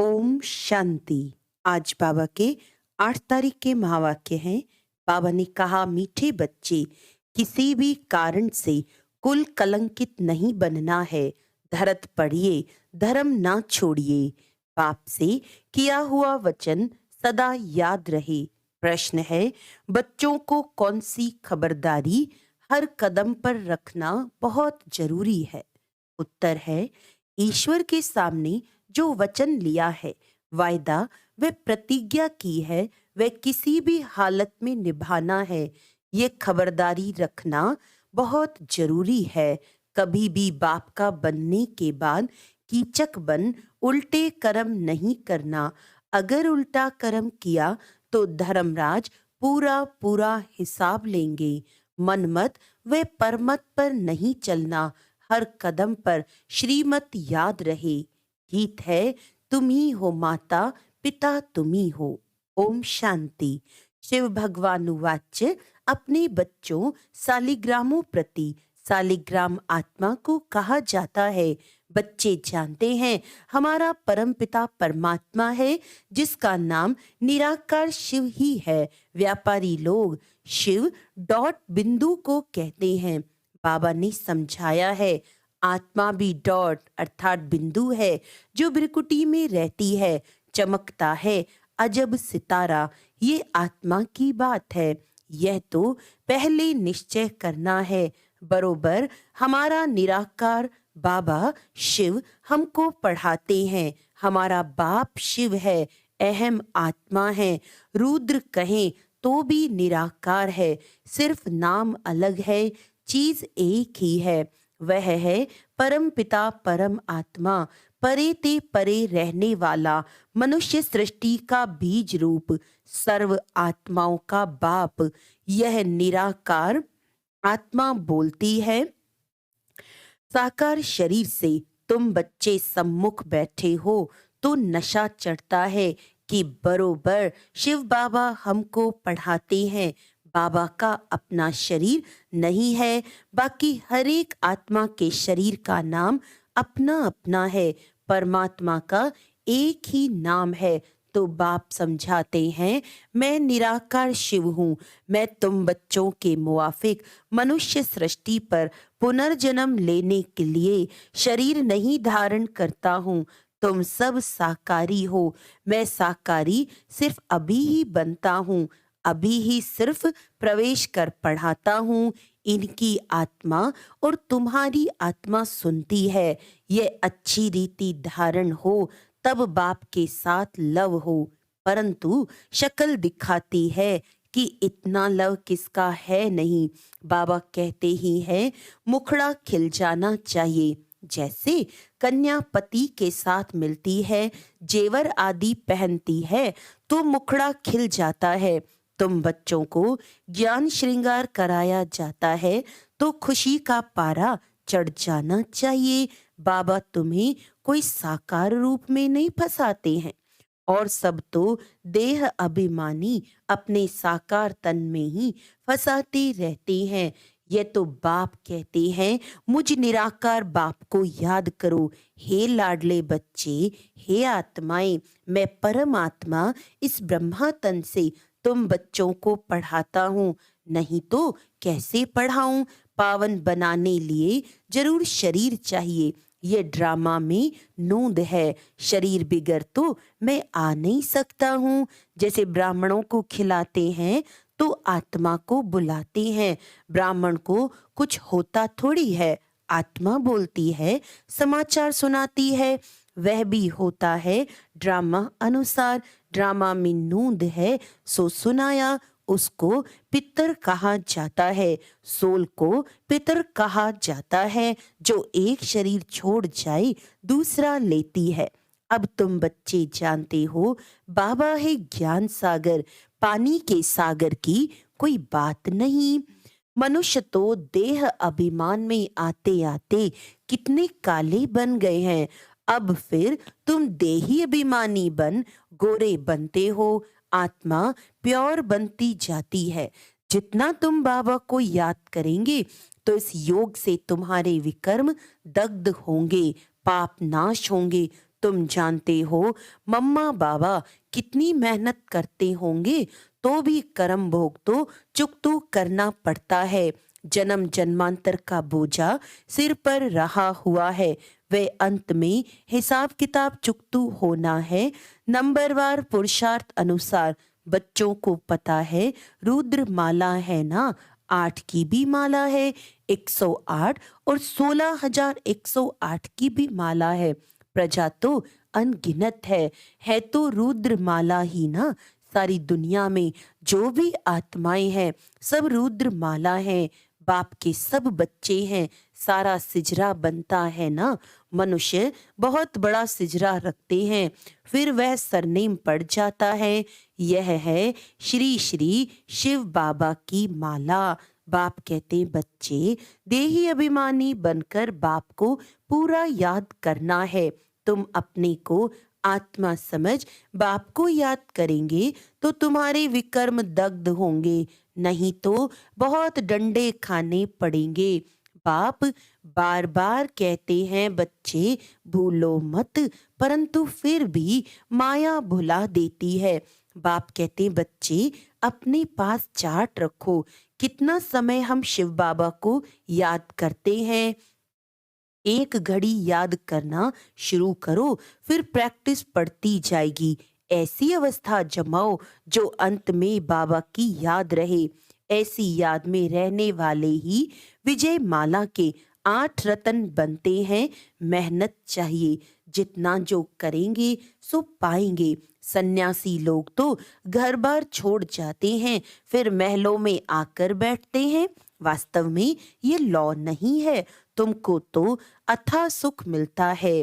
ओम शांति। आज बाबा के 8 तारीख के महावाक्य हैं। बाबा ने कहा, मीठे बच्चे, किसी भी कारण से कुल कलंकित नहीं बनना है। धरत पढ़िए, धर्म ना छोड़िए। बाप से किया हुआ वचन सदा याद रहे। प्रश्न है, बच्चों को कौन सी खबरदारी हर कदम पर रखना बहुत जरूरी है? उत्तर है, ईश्वर के सामने जो वचन लिया है, वायदा व प्रतिज्ञा की है, वह किसी भी हालत में निभाना है। ये खबरदारी रखना बहुत जरूरी है। कभी भी बाप का बनने के बाद कीचक बन उल्टे कर्म नहीं करना। अगर उल्टा कर्म किया तो धर्मराज पूरा पूरा हिसाब लेंगे। मनमत व परमत पर नहीं चलना। हर कदम पर श्रीमत याद रहे। गीत है, तुम ही हो माता, पिता तुम ही हो। ओम शांति। शिव भगवानुवाच्य अपने बच्चों सालिग्रामों प्रति सालिग्राम आत्मा को कहा जाता है। बच्चे जानते हैं हमारा परमपिता परमात्मा है, जिसका नाम निराकार शिव ही है। व्यापारी लोग शिव डॉट बिंदु को कहते हैं। बाबा ने समझाया है, आत्मा भी डॉट अर्थात बिंदु है, जो भ्रिकुटी में रहती है, चमकता है अजब सितारा। ये आत्मा की बात है। यह तो पहले निश्चय करना है। बरोबर हमारा निराकार बाबा शिव हमको पढ़ाते हैं। हमारा बाप शिव है, अहम आत्मा है। रुद्र कहें तो भी निराकार है, सिर्फ नाम अलग है, चीज एक ही है। वह है परम पिता परम आत्मा, परे ते परे रहने वाला, मनुष्य सृष्टि का बीज रूप, सर्व आत्माओं का बाप। यह निराकार आत्मा बोलती है, साकार शरीर से तुम बच्चे सम्मुख बैठे हो तो नशा चढ़ता है कि बरोबर शिव बाबा हमको पढ़ाते हैं। बाबा का अपना शरीर नहीं है, बाकी हर एक आत्मा के शरीर का नाम अपना अपना है। परमात्मा का एक ही नाम है। तो बाप समझाते हैं, मैं निराकार शिव हूँ। मैं तुम बच्चों के मुआफिक मनुष्य सृष्टि पर पुनर्जन्म लेने के लिए शरीर नहीं धारण करता हूँ। तुम सब साकारी हो। मैं साकारी सिर्फ अभी ही बनता हूँ, अभी ही सिर्फ प्रवेश कर पढ़ाता हूँ। इनकी आत्मा और तुम्हारी आत्मा सुनती है। ये अच्छी रीति धारण हो तब बाप के साथ लव हो, परंतु शक्ल दिखाती है कि इतना लव किसका है नहीं। बाबा कहते ही हैं, मुखड़ा खिल जाना चाहिए। जैसे कन्या पति के साथ मिलती है, जेवर आदि पहनती है तो मुखड़ा खिल जाता है। तुम बच्चों को ज्ञान श्रृंगार कराया जाता है तो खुशी का पारा चढ़ जाना चाहिए। बाबा तुम्हें कोई साकार रूप में नहीं फंसाते हैं, और सब तो देह अभिमानी अपने साकार तन में ही फंसाते रहते हैं। ये तो बाप कहते हैं, मुझ निराकार बाप को याद करो। हे लाडले बच्चे, हे आत्माएं, मैं परमात्मा इस ब्रह्मा तन से तुम बच्चों को पढ़ाता हूँ, नहीं तो कैसे पढ़ाऊं? पावन बनाने लिए जरूर शरीर चाहिए। ये ड्रामा में नूंद है, शरीर बिगर तो मैं आ नहीं सकता हूँ। जैसे ब्राह्मणों को खिलाते हैं तो आत्मा को बुलाते हैं। ब्राह्मण को कुछ होता थोड़ी है, आत्मा बोलती है, समाचार सुनाती है, वह भी होता है ड्रामा अनुसार। ड्रामा में नूंद है सो सुनाया, उसको पितर कहा जाता है, सोल को पितर कहा जाता है। जो एक शरीर छोड़ जाए दूसरा लेती है। अब तुम बच्चे जानते हो, बाबा है ज्ञान सागर, पानी के सागर की कोई बात नहीं। मनुष्य तो देह अभिमान में आते आते कितने काले बन गए हैं। अब फिर तुम देही अभिमानी बन गोरे बनते हो। आत्मा प्योर बनती जाती है। जितना तुम बाबा को याद करेंगे तो इस योग से तुम्हारे विकर्म दग्ध होंगे, पाप नाश होंगे, तुम जानते हो मम्मा बाबा कितनी मेहनत करते होंगे, तो भी कर्म भोग तो चुकतू करना पड़ता है। जन्म जन्मांतर का बोझा सिर पर रहा हुआ है, वे अंत में हिसाब किताब चुकतू होना है। नंबरवार पुरुषार्थ अनुसार बच्चों को पता है रुद्र माला है ना, 8 की भी माला है, 108 और 16,108 की भी माला है। प्रजा तो अनगिनत है तो रुद्र माला ही ना। सारी दुनिया में जो भी आत्माएं हैं सब रुद्र माला हैं। बाप के सब बच्चे हैं, सारा सिजरा बनता है ना। मनुष्य बहुत बड़ा सिजरा रखते हैं, फिर वह सरनेम पड़ जाता है। यह है श्री श्री शिव बाबा की माला। बाप कहते बच्चे देही अभिमानी बनकर बाप को पूरा याद करना है। तुम अपने को आत्मा समझ बाप को याद करेंगे तो तुम्हारे विकर्म दग्ध होंगे, नहीं तो बहुत डंडे खाने पड़ेंगे। बाप बार बार कहते हैं बच्चे भूलो मत, परंतु फिर भी माया भुला देती है। बाप कहते बच्चे अपने पास चार्ट रखो, कितना समय हम शिव बाबा को याद करते हैं। एक घड़ी याद करना शुरू करो, फिर प्रैक्टिस बढ़ती जाएगी। ऐसी अवस्था जमाओ जो अंत में बाबा की याद रहे। ऐसी याद में रहने वाले ही विजय माला के 8 रतन बनते हैं। मेहनत चाहिए, जितना जो करेंगे सो पाएंगे। सन्यासी लोग तो घर बार छोड़ जाते हैं, फिर महलों में आकर बैठते हैं। वास्तव में ये लॉ नहीं है, तुमको तो अथाह सुख मिलता है।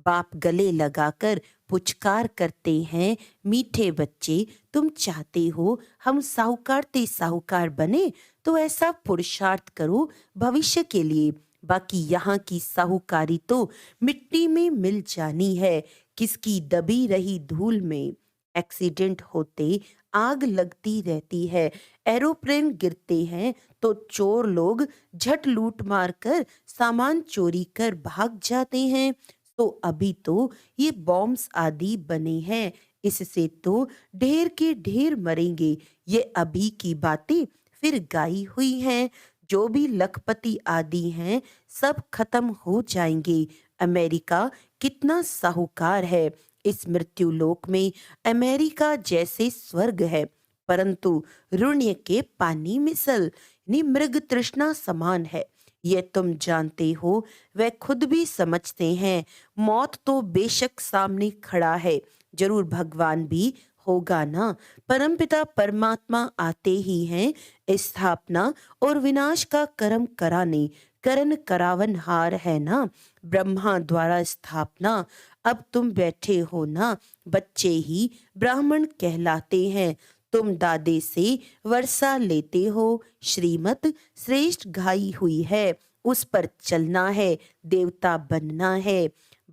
बाप गले लगाकर पुचकार करते हैं, मीठे बच्चे तुम चाहते हो हम साहूकार ते साहूकार बने, तो ऐसा पुरुषार्थ करो भविष्य के लिए। बाकी यहाँ की साहूकारी तो मिट्टी में मिल जानी है, किसकी दबी रही धूल में। एक्सीडेंट होते आग लगती रहती है, एरोप्लेन गिरते हैं तो चोर लोग झट लूट मार कर सामान चोरी कर भाग जाते हैं। तो अभी तो ये बॉम्ब्स आदि बने हैं, इससे तो ढेर के ढेर मरेंगे। ये अभी की बातें फिर गाई हुई हैं। जो भी लखपति आदि हैं सब खत्म हो जाएंगे। अमेरिका कितना साहूकार है, इस मृत्यु लोक में अमेरिका जैसे स्वर्ग है, परंतु ऋण्य के पानी मिसल मृग तृष्णा समान है। ये तुम जानते हो, वह खुद भी समझते हैं। मौत तो बेशक सामने खड़ा है, जरूर भगवान भी होगा ना। परमपिता परमात्मा आते ही हैं स्थापना और विनाश का कर्म कराने। करण करावन हार है ना, ब्रह्मा द्वारा स्थापना। अब तुम बैठे हो ना, बच्चे ही ब्राह्मण कहलाते हैं। तुम दादे से वर्षा लेते हो, श्रीमत श्रेष्ठ गाई हुई है, उस पर चलना है, देवता बनना है।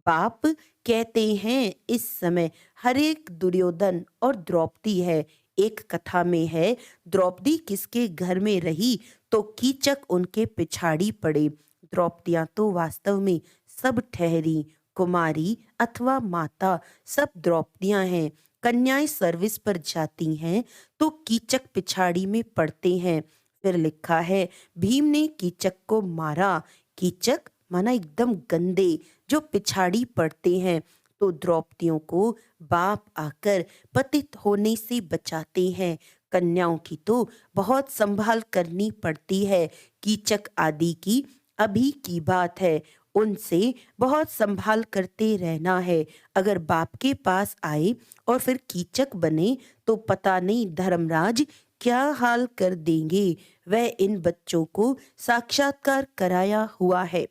बाप कहते हैं इस समय हर एक दुर्योधन और द्रौपदी है। एक कथा में है, द्रौपदी किसके घर में रही तो कीचक उनके पिछाड़ी पड़े। द्रौपदियां तो वास्तव में सब ठहरी, कुमारी अथवा माता सब द्रौपदियां हैं। कन्याएं सर्विस पर जाती हैं तो कीचक पिछाड़ी में पड़ते हैं। फिर लिखा है भीम ने कीचक को मारा। कीचक माना एकदम गंदे जो पिछाड़ी पड़ते हैं। तो द्रौपदियों को बाप आकर पतित होने से बचाते हैं। कन्याओं की तो बहुत संभाल करनी पड़ती है। कीचक आदि की अभी की बात है, उनसे बहुत संभाल करते रहना है। अगर बाप के पास आए और फिर कीचक बने तो पता नहीं धर्मराज क्या हाल कर देंगे। वह इन बच्चों को साक्षात्कार कराया हुआ है।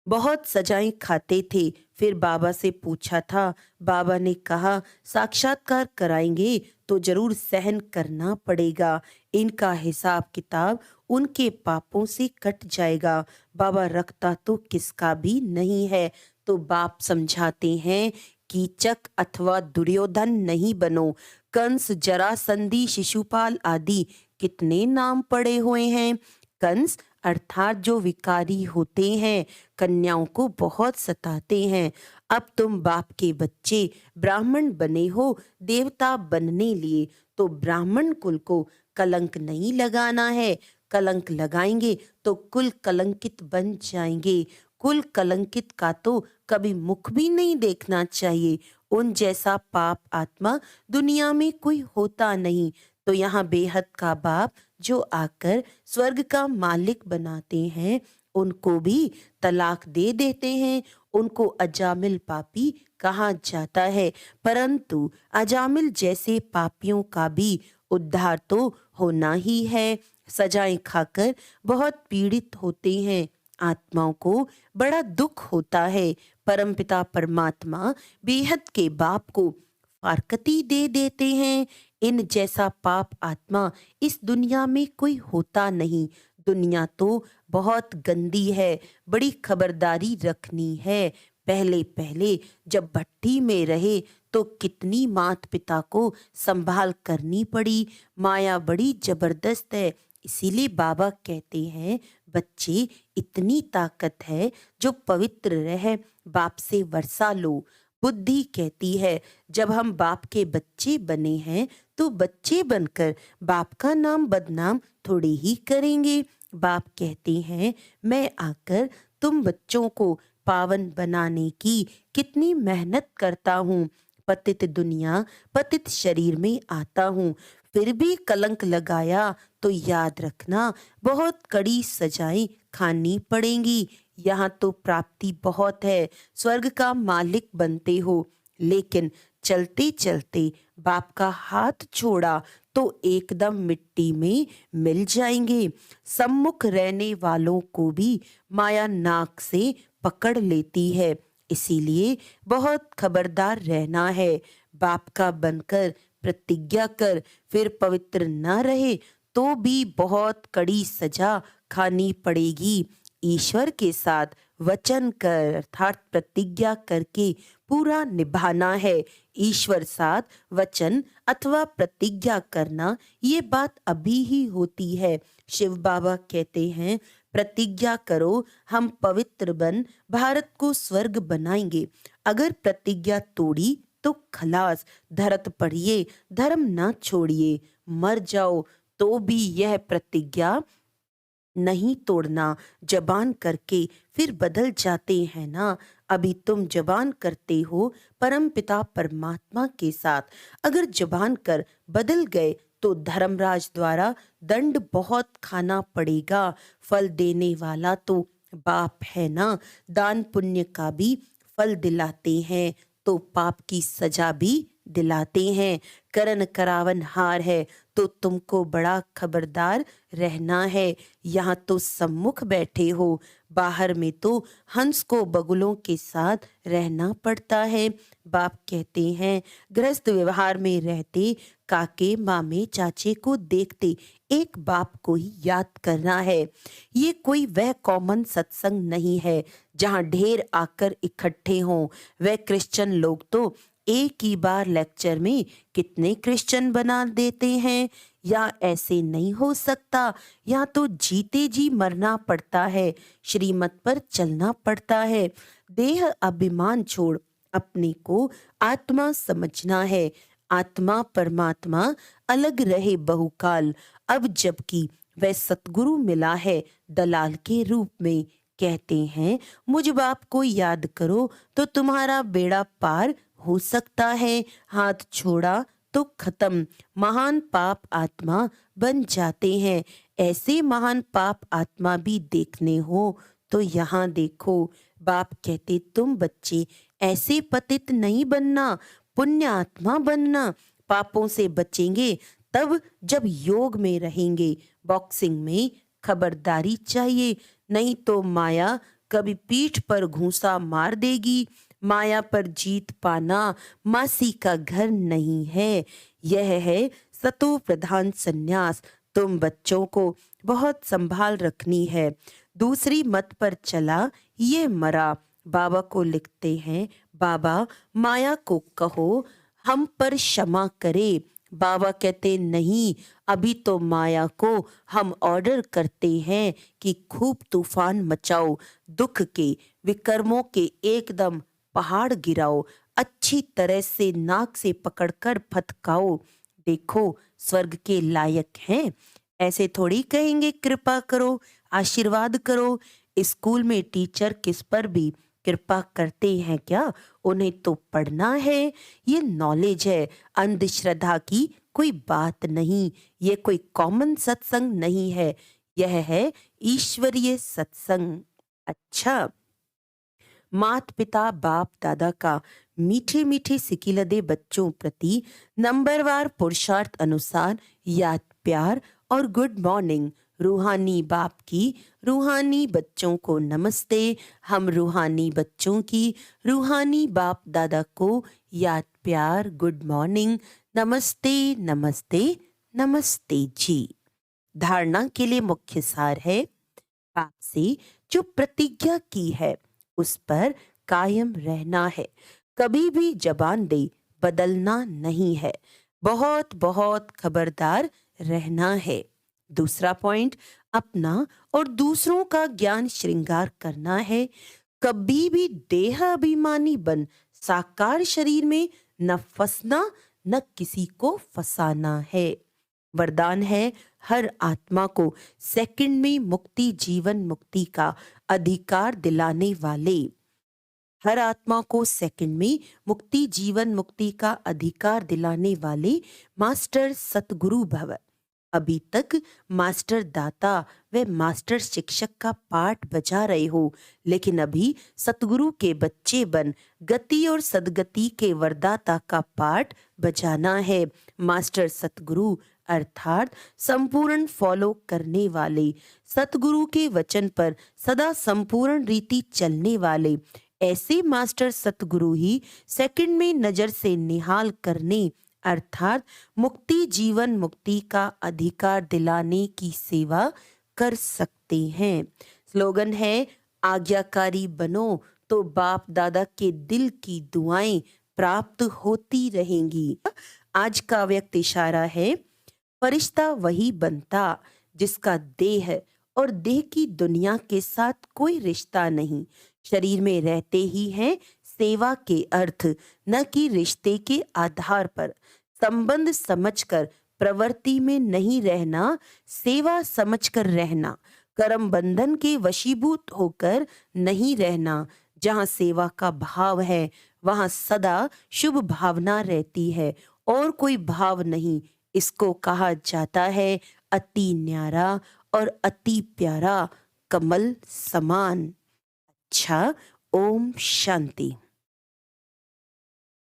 बहुत सजाएं खाते थे, फिर बाबा से पूछा था। बाबा ने कहा साक्षात्कार कराएंगे तो जरूर सहन करना पड़ेगा। इनका हिसाब किताब उनके पापों से कट जाएगा। बाबा रखता तो किसका भी नहीं है। तो बाप समझाते हैं कीचक अथवा दुर्योधन नहीं बनो। कंस, जरासंधी, शिशुपाल आदि कितने नाम पड़े हुए हैं। कंस अर्थात जो विकारी होते हैं, कन्याओं को बहुत सताते हैं। अब तुम बाप के बच्चे ब्राह्मण बने हो देवता बनने लिए, तो ब्राह्मण कुल को कलंक नहीं लगाना है। कलंक लगाएंगे तो कुल कलंकित बन जाएंगे। कुल कलंकित का तो कभी मुख भी नहीं देखना चाहिए। उन जैसा पाप आत्मा दुनिया में कोई होता नहीं। तो यहाँ बेहद का बाप जो आकर स्वर्ग का मालिक बनाते हैं, उनको भी तलाक दे देते हैं। उनको अजामिल पापी कहा जाता है। परंतु अजामिल जैसे पापियों का भी उद्धार तो होना ही है। सजाएं खाकर बहुत पीड़ित होते हैं, आत्माओं को बड़ा दुख होता है। परमपिता परमात्मा बेहद के बाप को फारकती दे देते हैं। इन जैसा पाप आत्मा इस दुनिया में कोई होता नहीं। दुनिया तो बहुत गंदी है, बड़ी खबरदारी रखनी है। पहले पहले जब भट्टी में रहे तो कितनी मात पिता को संभाल करनी पड़ी। माया बड़ी जबरदस्त है। इसीलिए बाबा कहते हैं, बच्चे इतनी ताकत है जो पवित्र रह बाप से वर्षा लो। बुद्धि कहती है, जब हम बाप के बच्चे बने हैं तो बच्चे बनकर बाप का नाम बदनाम थोड़ी ही करेंगे। बाप कहते हैं, मैं आकर तुम बच्चों को पावन बनाने की कितनी मेहनत करता हूँ। पतित दुनिया पतित शरीर में आता हूँ, फिर भी कलंक लगाया तो याद रखना बहुत कड़ी सजाएं खानी पड़ेंगी। यहाँ तो प्राप्ति बहुत है, स्वर्ग का मालिक बनते हो, लेकिन चलते चलते बाप का हाथ छोड़ा तो एकदम मिट्टी में मिल जाएंगे। सम्मुख रहने वालों को भी माया नाक से पकड़ लेती है। इसीलिए बहुत खबरदार रहना है। बाप का बनकर प्रतिज्ञा कर, फिर पवित्र न रहे तो भी बहुत कड़ी सजा खानी पड़ेगी। ईश्वर के साथ वचन कर अर्थात प्रतिज्ञा करके पूरा निभाना है। ईश्वर साथ वचन अथवा प्रतिज्ञा करना ये बात अभी ही होती है। शिव बाबा कहते हैं, प्रतिज्ञा करो हम पवित्र बन भारत को स्वर्ग बनाएंगे। अगर प्रतिज्ञा तोड़ी तो खलास, धरत पड़िए धर्म ना छोड़िए। मर जाओ तो भी यह प्रतिज्ञा नहीं तोड़ना। जबान करके फिर बदल जाते हैं ना। अभी तुम जबान करते हो परम पिता परमात्मा के साथ, अगर जबान कर बदल गए तो धर्मराज द्वारा दंड बहुत खाना पड़ेगा। फल देने वाला तो बाप है ना। दान पुण्य का भी फल दिलाते हैं तो पाप की सजा भी दिलाते हैं। करन करावन हार है तो तुमको बड़ा खबरदार रहना है। यहाँ तो सम्मुख बैठे हो, बाहर में तो हंस को बगुलों के साथ रहना पड़ता है। बाप कहते हैं, गृहस्थ व्यवहार में रहते काके मामे चाचे को देखते एक बाप को ही याद करना है। ये कोई वह कॉमन सत्संग नहीं है जहाँ ढेर आकर इकट्ठे हों। वह क्रिश्चियन लोग तो एक ही बार लेक्चर में कितने क्रिश्चियन बना देते हैं। या ऐसे नहीं हो सकता। यहाँ तो जीते जी मरना पड़ता है, श्रीमत पर चलना पड़ता है। देह अभिमान छोड़ अपने को आत्मा समझना है। आत्मा परमात्मा अलग रहे बहुकाल। अब जबकि वह सतगुरु मिला है दलाल के रूप में, कहते हैं मुझ बाप को याद करो तो तुम्हारा बेड़ा पार हो सकता है। हाथ छोड़ा तो खत्म, महान पाप आत्मा बन जाते हैं। ऐसे महान पाप आत्मा भी देखने हो तो यहाँ देखो। बाप कहते, तुम बच्चे ऐसे पतित नहीं बनना, पुण्य आत्मा बनना। पापों से बचेंगे तब जब योग में रहेंगे। बॉक्सिंग में खबरदारी चाहिए, नहीं तो माया कभी पीठ पर घूंसा मार देगी। माया पर जीत पाना मासी का घर नहीं है, यह है सतो प्रधान संन्यास। तुम बच्चों को बहुत संभाल रखनी है। दूसरी मत पर चला ये मरा। बाबा को लिखते हैं, बाबा माया को कहो हम पर क्षमा करे। बाबा कहते नहीं, अभी तो माया को हम ऑर्डर करते हैं कि खूब तूफान मचाओ, दुख के विकर्मों के एकदम पहाड़ गिराओ, अच्छी तरह से नाक से पकड़कर फटकाओ, देखो स्वर्ग के लायक हैं। ऐसे थोड़ी कहेंगे कृपा करो, आशीर्वाद करो। स्कूल में टीचर किस पर भी कृपा करते हैं क्या? उन्हें तो पढ़ना है, ये नॉलेज है। अंधश्रद्धा की कोई बात नहीं, ये कोई कॉमन सत्संग नहीं है, यह है ईश्वरीय सत्संग। अच्छा, मात पिता बाप दादा का मीठे मीठे सिकिलदे बच्चों प्रति नंबरवार पुरुषार्थ अनुसार याद प्यार और गुड मॉर्निंग। रूहानी बाप की रूहानी बच्चों को नमस्ते। हम रूहानी बच्चों की रूहानी बाप दादा को याद प्यार गुड मॉर्निंग, नमस्ते नमस्ते नमस्ते जी। धारणा के लिए मुख्य सार है, आपसे जो प्रतिज्ञा की है उस पर कायम रहना है, कभी भी जबान दे बदलना नहीं है, बहुत बहुत खबरदार रहना है। दूसरा पॉइंट, अपना और दूसरों का ज्ञान श्रृंगार करना है, कभी भी देह अभिमानी बन साकार शरीर में न फंसना, न किसी को फंसाना है। वरदान है, हर आत्मा को सेकंड में मुक्ति जीवन मुक्ति का अधिकार दिलाने वाले। हर आत्मा को सेकंड में मुक्ति जीवन मुक्ति का अधिकार दिलाने वाले मास्टर सतगुरु भव। अभी तक मास्टर दाता व मास्टर शिक्षक का पाठ बजा रहे हो, लेकिन अभी सतगुरु के बच्चे बन गति और सदगति के वरदाता का पाठ बजाना है। मास्टर सतगुरु अर्थात संपूर्ण फॉलो करने वाले, सतगुरु के वचन पर सदा संपूर्ण रीति चलने वाले, ऐसे मास्टर सतगुरु ही सेकंड में नजर से निहाल करने अर्थात मुक्ति जीवन मुक्ति का अधिकार दिलाने की सेवा कर सकते हैं। स्लोगन है, आज्ञाकारी बनो तो बाप दादा के दिल की दुआएं प्राप्त होती रहेंगी। आज का व्यक्त इशारा है, फरिश्ता वही बनता जिसका देह और देह की दुनिया के साथ कोई रिश्ता नहीं। शरीर में रहते ही हैं सेवा के अर्थ, न कि रिश्ते के आधार पर। संबंध समझकर प्रवृत्ति में नहीं रहना, सेवा समझकर रहना। कर्म बंधन के वशीभूत होकर नहीं रहना। जहाँ सेवा का भाव है वहाँ सदा शुभ भावना रहती है और कोई भाव नहीं। इसको कहा जाता है अति न्यारा और अति प्यारा, कमल समान। अच्छा, ओम शांति।